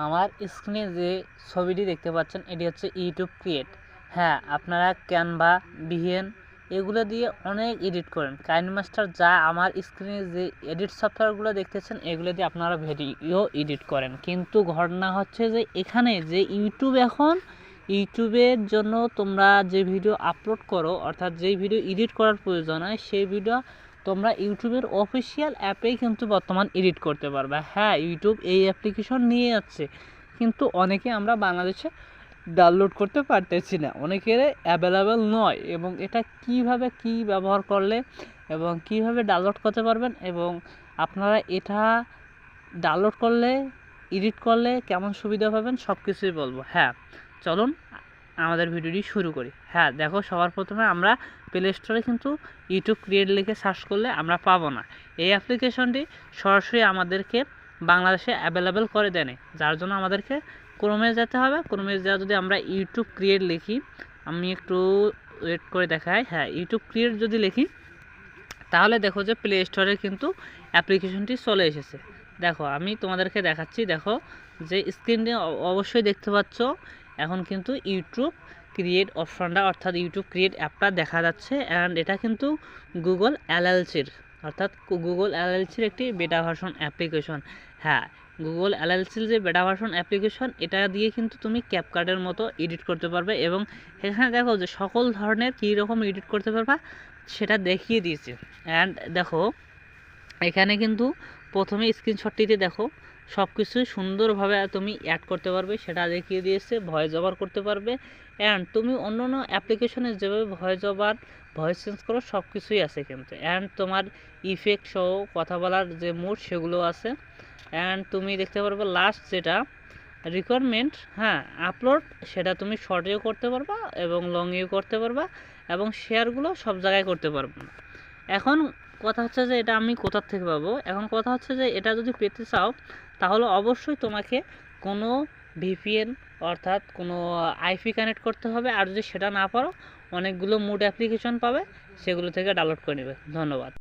আমার স্ক্রিনে যে ছবিটি দেখতে পাচ্ছেন এটি হচ্ছে ইউটিউব ক্রিয়েট। হ্যাঁ, আপনারা ক্যানভা, বিহেন এগুলো দিয়ে অনেক এডিট করেন। কাইনমাস্টার যা আমার স্ক্রিনে যে এডিট সফটওয়্যারগুলো দেখতেছেন এগুলো দিয়ে আপনারা ভিডিও এডিট করেন। কিন্তু ঘটনা হচ্ছে যে এখানে যে ইউটিউবের জন্য তোমরা যে ভিডিও আপলোড করো, অর্থাৎ যেই ভিডিও এডিট করার প্রয়োজন হয় সেই ভিডিও তোমরা ইউটিউবের অফিসিয়াল অ্যাপেই কিন্তু বর্তমান এডিট করতে পারবে। হ্যাঁ, ইউটিউব এই অ্যাপ্লিকেশন নিয়ে যাচ্ছে, কিন্তু অনেকে আমরা বাংলাদেশে ডাউনলোড করতে পারতেছি না, অনেকের অ্যাভেলেবেল নয়। এবং এটা কিভাবে কি ব্যবহার করলে এবং কিভাবে ডাউনলোড করতে পারবেন এবং আপনারা এটা ডাউনলোড করলে এডিট করলে কেমন সুবিধা পাবেন সব কিছুই বলবো। হ্যাঁ, চলুন আমাদের ভিডিওটি শুরু করি। হ্যাঁ, দেখো, সবার প্রথমে আমরা প্লে স্টোরে কিন্তু ইউটিউব ক্রিয়েট লিখে সার্চ করলে আমরা পাবো না। এই অ্যাপ্লিকেশনটি সরাসরি আমাদেরকে বাংলাদেশে অ্যাভেলেবেল করে দেয়, যার জন্য আমাদেরকে ক্রোমে যেতে হবে। ক্রোমে যা যদি আমরা ইউটিউব ক্রিয়েট লিখি, আমি একটু ওয়েট করে দেখাই। হ্যাঁ, ইউটিউব ক্রিয়েট যদি লিখি তাহলে দেখো যে প্লে স্টোরে কিন্তু অ্যাপ্লিকেশনটি চলে এসেছে। দেখো, আমি তোমাদেরকে দেখাচ্ছি। দেখো যে স্ক্রিনে অবশ্যই দেখতে পাচ্ছ এখন কিন্তু ইউটিউব ক্রিয়েট অপশনটা, অর্থাৎ ইউটিউব ক্রিয়েট অ্যাপটা দেখা যাচ্ছে। অ্যান্ড এটা কিন্তু গুগল এলএলসির, অর্থাৎ গুগল এলএলসির একটি বেটা ভার্সন অ্যাপ্লিকেশন। হ্যাঁ, গুগল এলএলসির যে বেটা ভার্সন অ্যাপ্লিকেশন, এটা দিয়ে কিন্তু তুমি ক্যাপকাটের মতো এডিট করতে পারবে। এবং এখানে দেখো যে সকল ধরনের কী রকম এডিট করতে পারবা সেটা দেখিয়ে দিয়েছে। অ্যান্ড দেখো এখানে কিন্তু প্রথমে স্ক্রিনশটটিতে দেখো সব কিছুই সুন্দরভাবে তুমি অ্যাড করতে পারবে, সেটা দেখিয়ে দিয়েছে। ভয়েস ওভার করতে পারবে। অ্যান্ড তুমি অন্য অন্য অ্যাপ্লিকেশনে যেভাবে ভয়েস চেঞ্জ করো সব কিছুই আছে কিন্তু। অ্যান্ড তোমার ইফেক্ট সহ কথা বলার যে মোড সেগুলো আছে। অ্যান্ড তুমি দেখতে পারবে লাস্ট যেটা রিকোয়ারমেন্ট, হ্যাঁ, আপলোড, সেটা তুমি শর্টেও করতে পারবা এবং লংয়েও করতে পারবা এবং শেয়ারগুলো সব জায়গায় করতে পারবে। এখন কথা হচ্ছে যে এটা আমি কোথা থেকে পাবো। এখন কথা হচ্ছে যে এটা যদি পেতে চাও তাহলে অবশ্যই তোমাকে কোনো ভিপিএন, অর্থাৎ কোনো আইপি কানেক্ট করতে হবে। আর যদি সেটা না পারো অনেকগুলো মুড অ্যাপ্লিকেশন পাবে, সেগুলো থেকে ডাউনলোড করে নেবে। ধন্যবাদ।